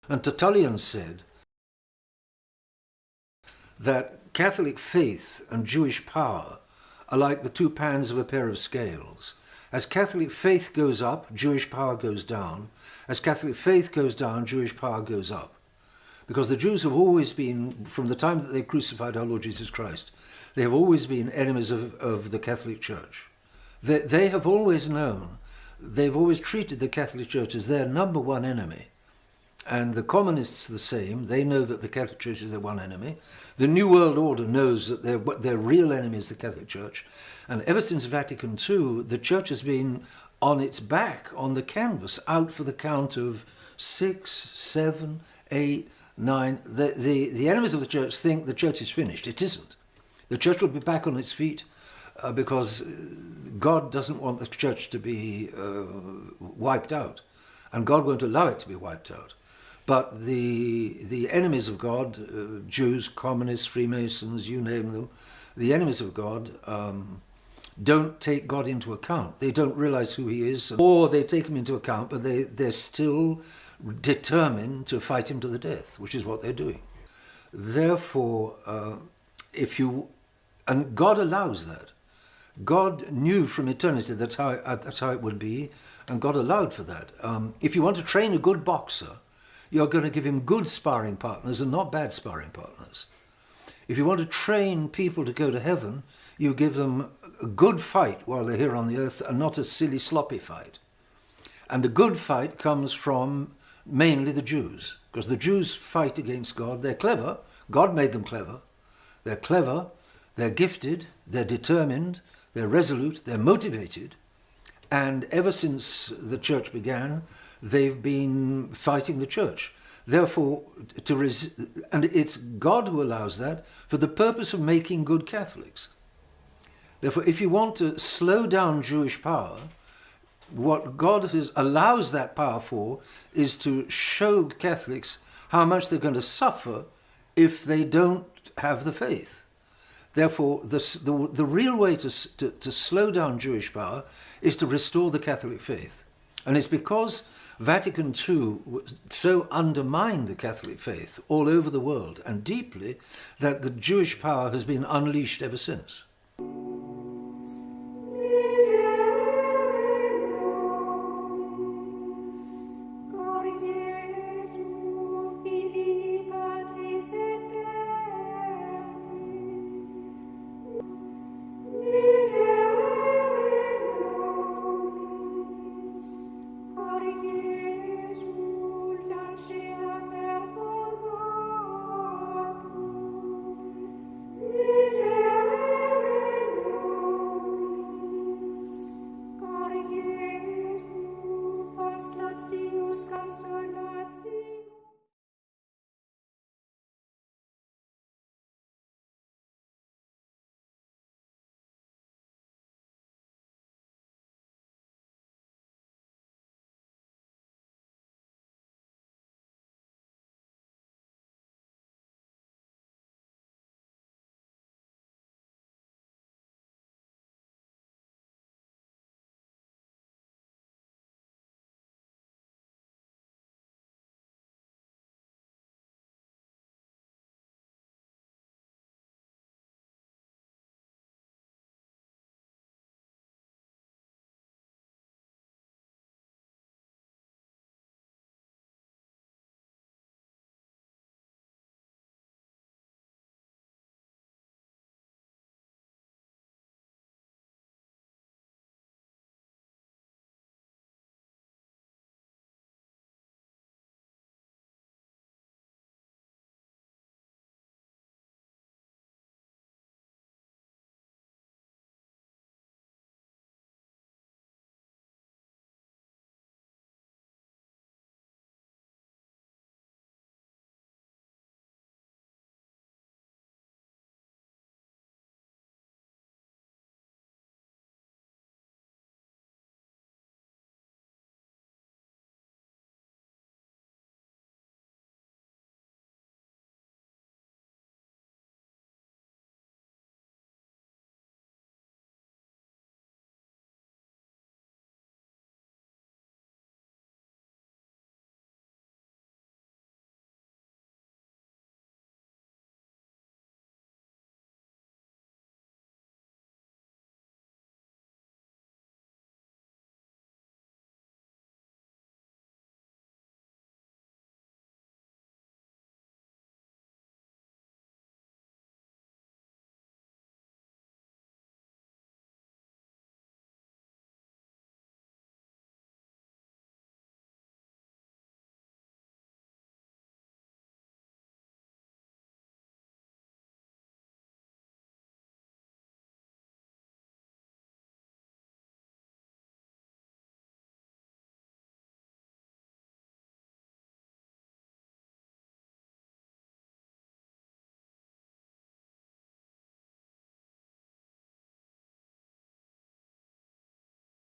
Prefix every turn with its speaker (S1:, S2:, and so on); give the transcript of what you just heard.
S1: And Tertullian said that Catholic faith and Jewish power are like the two pans of a pair of scales. As Catholic faith goes up, Jewish power goes down. As Catholic faith goes down, Jewish power goes up. Because the Jews have always been, from the time that they crucified our Lord Jesus Christ, they have always been enemies of the Catholic Church. They have always known, they've always treated the Catholic Church as their number one enemy. And the communists the same. They know that the Catholic Church is their one enemy. The New World Order knows that their real enemy is the Catholic Church. And ever since Vatican II, the Church has been on its back, on the canvas, out for the count of 6, 7, 8, 9. The enemies of the Church think the Church is finished. It isn't. The Church will be back on its feet because God doesn't want the Church to be wiped out. And God won't allow it to be wiped out. But the enemies of God, Jews, communists, Freemasons, you name them, the enemies of God don't take God into account. They don't realize who he is, or they take him into account, but they're still determined to fight him to the death, which is what they're doing. Therefore, and God allows that. God knew from eternity that's how it would be, and God allowed for that. If you want to train a good boxer, you're going to give him good sparring partners and not bad sparring partners. If you want to train people to go to heaven, you give them a good fight while they're here on the earth and not a silly, sloppy fight. And the good fight comes from mainly the Jews, because the Jews fight against God. They're clever. God made them clever. They're clever, they're gifted, they're determined, they're resolute, they're motivated. And ever since the church began, they've been fighting the church. Therefore, and it's God who allows that for the purpose of making good Catholics. Therefore, if you want to slow down Jewish power, what God allows that power for is to show Catholics how much they're going to suffer if they don't have the faith. Therefore, the real way to slow down Jewish power is to restore the Catholic faith. And it's because Vatican II so undermined the Catholic faith all over the world and deeply that the Jewish power has been unleashed ever since.